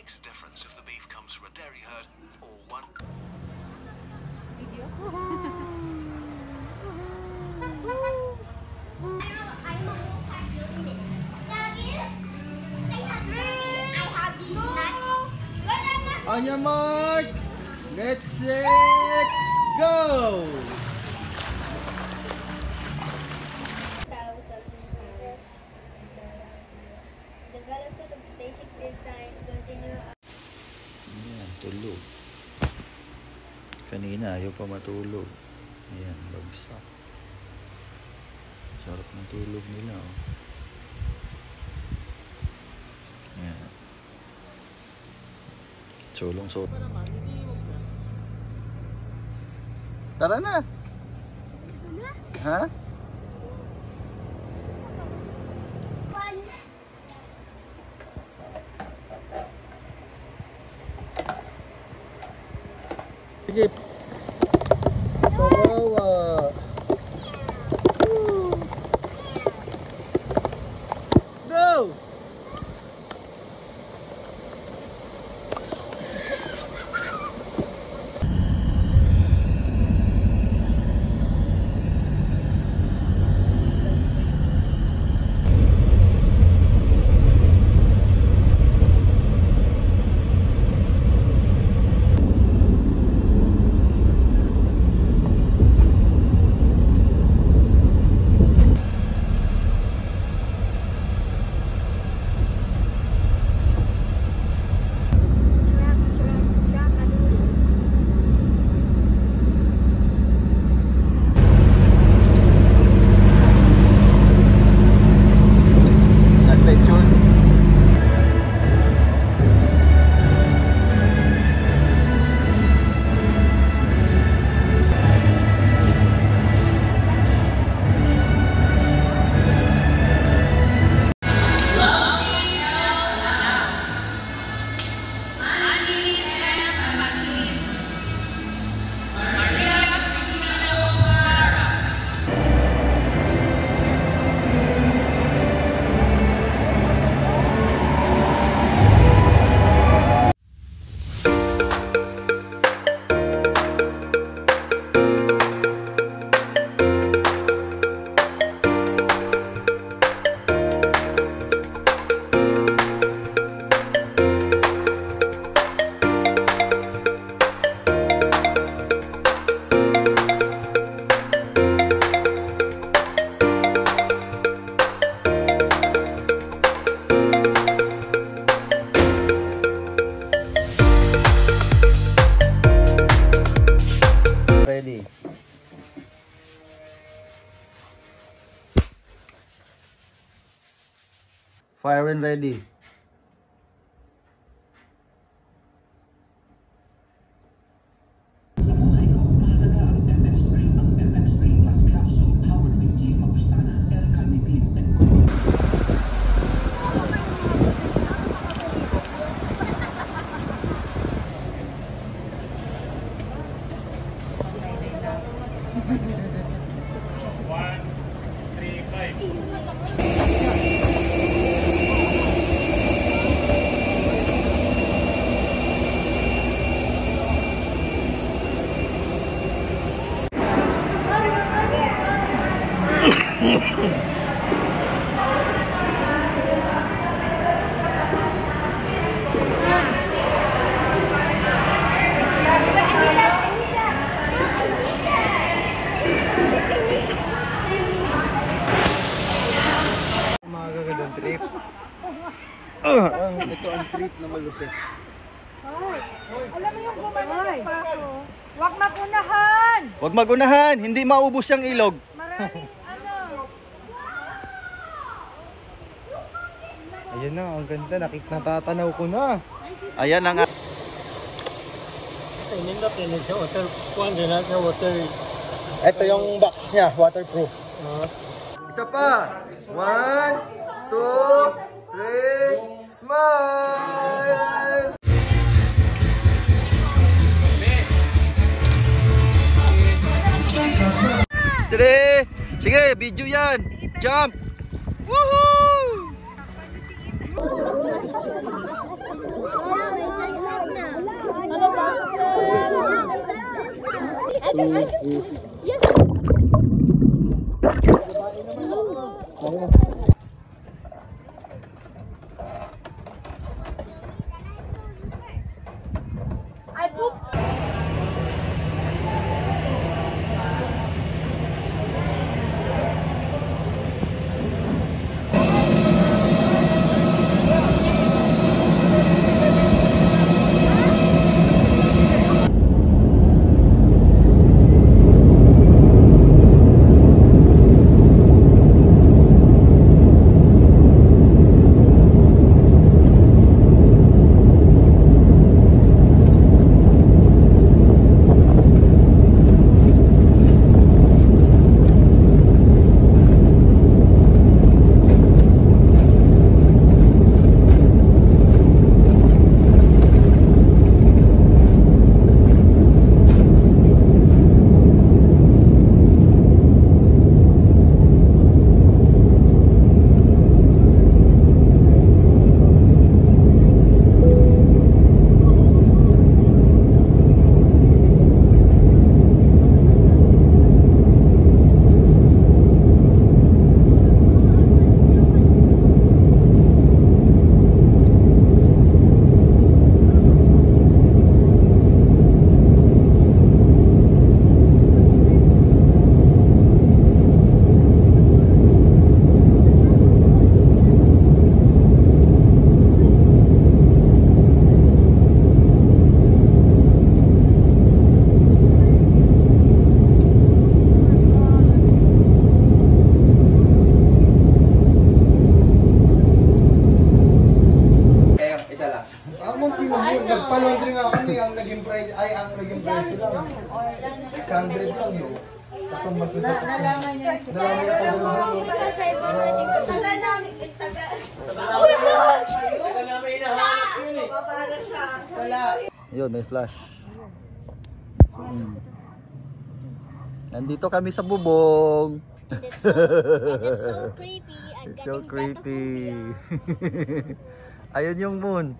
makes a difference if the beef comes from a dairy herd or one. Video? On your mark, let's set, go! Development of basic design, continue. Ayan, tulog. Kanina ayaw pa matulog. Ayan, bagsak. Sarap ng tulog nila, oh. Ayan. Sulong-sulong. Tara na. Ha? Sige. Kawawa. Go! Ready. Fire and ready. Trip. Ito ang trip na malupit. Alam mo yung gumanon pa ako. Huwag magunahan! Huwag magunahan! Hindi maubos yung ilog. Maraming ano. Ayan na, ang ganda. Natatanaw ko na. Ayan na nga. Ito yung box niya, waterproof. Isa pa. 1, 2, 3, smile! Sige, video yan. Jump! Woohoo! I pooped. Nagpa-laundry nga kami, ang naging price lang. 600 lang yun. Katong mas Nalaman niya si Nalaman niya ito. Tagal namin. Tagal. Yun, may flash. Nandito kami sa bubong. It's so creepy. It's so creepy. Ayun yung moon.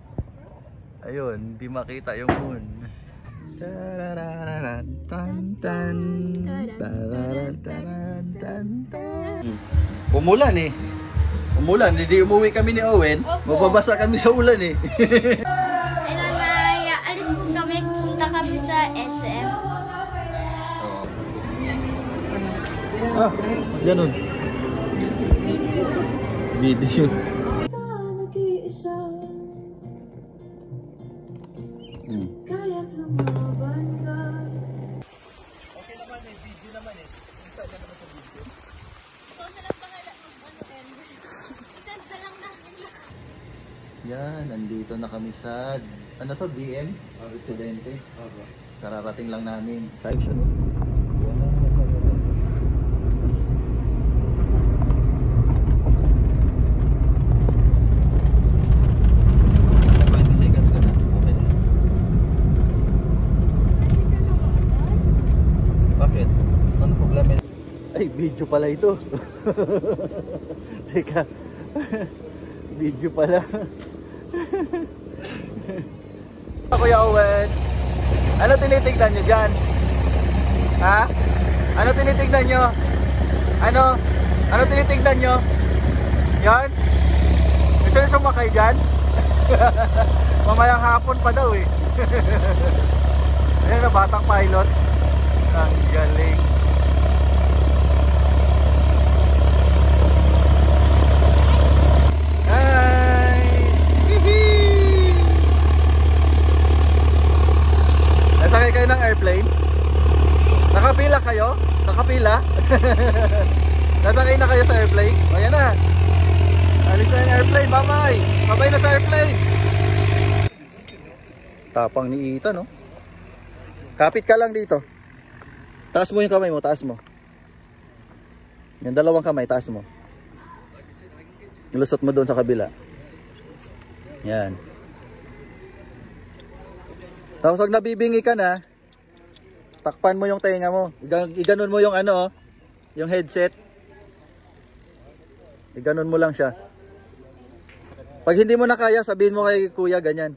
Ayun, hindi makita yung moon. Umulan eh. Umulan, hindi umuwi kami ni Owen. Mababasa kami sa ulan eh. Ayun na, alis po kami. Punta kami sa SM. Ah, ganun. Video. Kaya't lumaban ka. Okay naman eh, video naman eh. Kita ka naman sa video. Ikaw na lang bahala kung ano end. Send na lang namin lang. Yan, nandito na kami sa, ano to, DM? Residente. Kararating lang namin. Tayo siya, no? Ay, video pala ito. Teka. Video pala. Kuya Owen, ano tinitignan nyo dyan? Ha? Ano tinitignan nyo? Ano? Ano tinitignan nyo? Yan? Gusto nyo sumakay dyan? Mamayang hapon pa daw eh. Ayan na, batang pilot. Ang galing. Hi! Hihi! Nasakay kayo ng airplane? Nakapila kayo? Nakapila? Nasakay na kayo sa airplane? Ayan na. Alis na yung airplane. Bye-bye! Bye-bye na sa airplane! Tapang ni Ita, no? Kapit ka lang dito. Taas mo yung kamay mo. Taas mo. Yung dalawang kamay. Taas mo. Ilusot mo doon sa kabila. Yan. Tapos pag nabibingi ka na, takpan mo yung tenga mo. Iganon mo yung ano, yung headset. Iganon mo lang siya. Pag hindi mo na kaya, sabihin mo kay kuya ganyan.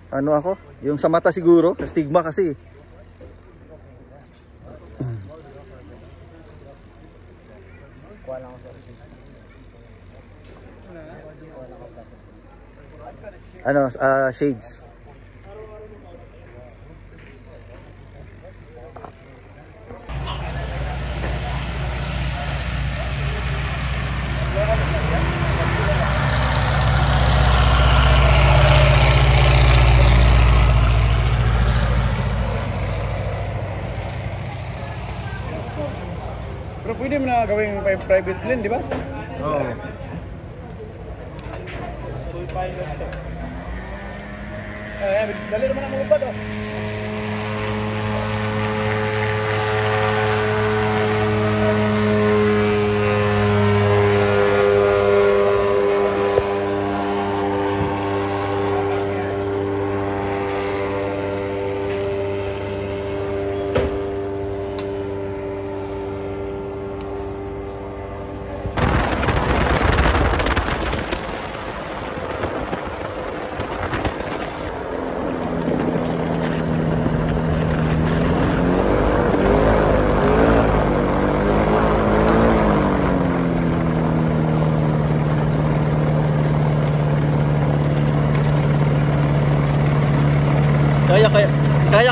Ano ako? Yung sa mata siguro, stigma kasi. Ano, shades. Pero pwede mo na gawing private lane, di ba? Oo. Dali naman ang mga ubad, oh.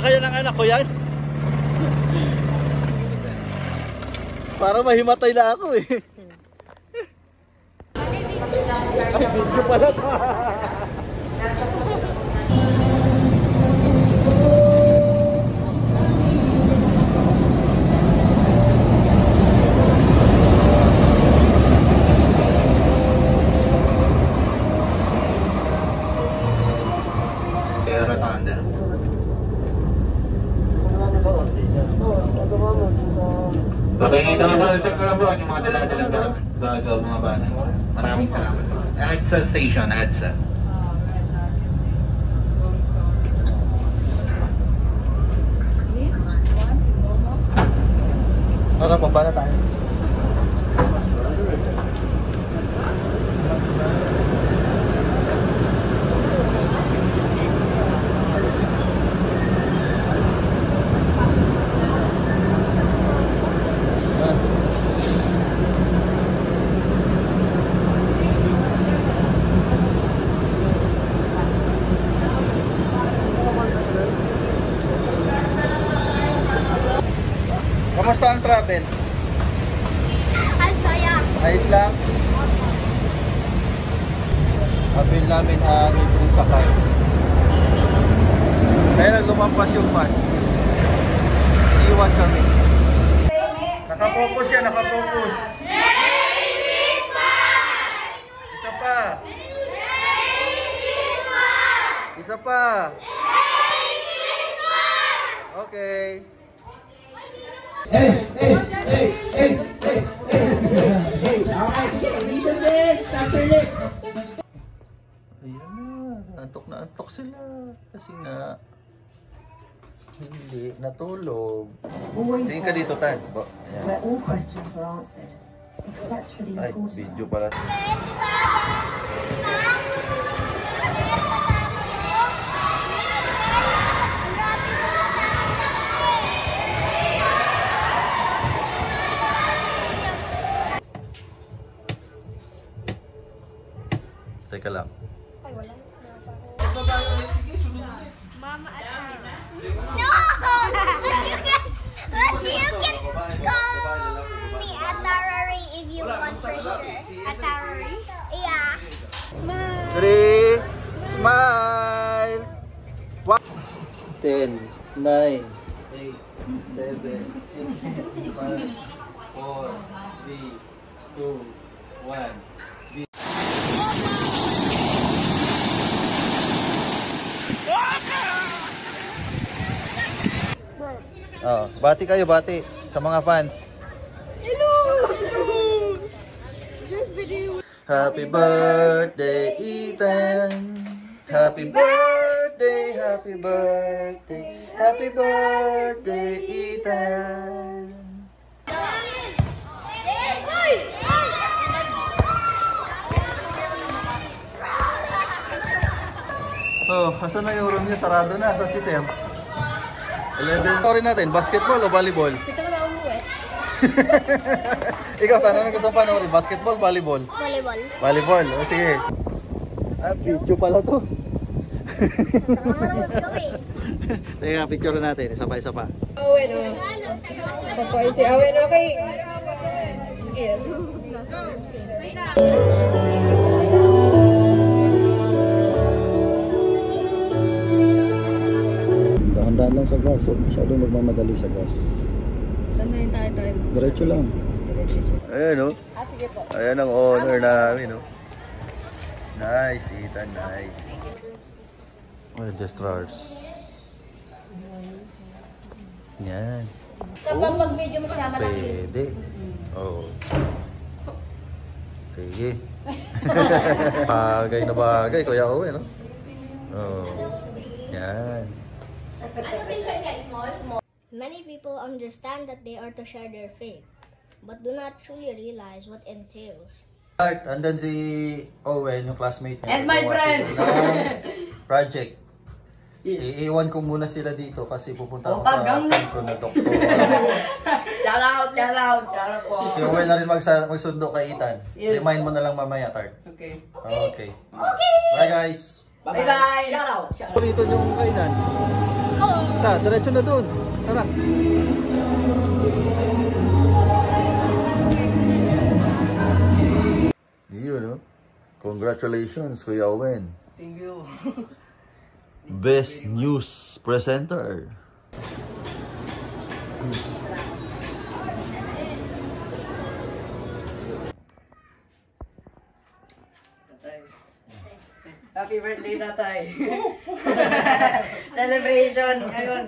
Kaya ng anak ko yan. Para mahimatay na ako eh. Ay, video pala. Pagingin na check ko lang po yung mga dala-dalang bago mga bata. Maraming salamat po. EDSA station, EDSA. Ano po, paano tayo? Kamusta ang travel? Ang saya. Ayos lang? Abil namin ang libreng sakay. Kaya lumampas yung bus. Iwan kami. Nakapokus yan, nakapokus. Merry Christmas! Isa pa. Isa pa. Okay. Ayan na, antok sila. Kasi nga, hindi, natulog. Tingin ka dito, Tan. Ayan. Where all questions were answered, except for the Ay, important video pala. Teka lang. Mama at No! But you can call me Atari if you want for sure. Atari? Yeah. 3, smile! 10, 9, 8, 7, 6, 5, 4, 3, 2, 1. Oh, bati kayo, bati sa mga fans. Hello! Happy birthday, Ethan! Happy birthday, happy birthday, happy birthday, Ethan! Oh, asan na yung room niya? Sarado na. Saan si Sam? 11. Sorry natin, basketball o volleyball? Gusto ko na umuwi. Ikaw, tanong na gusto panoorin. Basketball, volleyball? Volleyball. Volleyball. O sige. Ah, video pala to. Manood kami. Teka, picture natin. Isa pa. Owen, oh. Papoy si Owen, okay. Yes. Dahan-dahan lang sa gas. Huwag masyadong magmamadali sa gas. Saan na yung tayo? Diretso lang. Ayan, oh. Ah, sige po. Ayan ang owner namin, oh. Nice, Ethan. Nice. Registrars. Yan. Kapag mag-video mo siya, malaki. Pwede. Oo. Sige. Bagay na bagay, Kuya Owen, no? Oo. Yan. Many people understand that they are to share their faith, but do not truly realize what entails. Andun si Owen, yung classmate niya. And my Gumawa friend! sila ng project. Yes. Iiwan ko muna sila dito kasi pupunta ako Hanggang sa friend ko na doktor. Shout out po. Si Owen na rin magsundo kay Ethan. Yes. Remind mo na lang mamaya, Tart. Okay. Okay. Bye, guys. Bye-bye. Shout out. Dito yung kainan. Ta, diretso na dun. Tara. Yun, no? Congratulations, Kuya Owen. Thank you. Best News Presenter. Happy birthday, tatay. Celebration ngayon.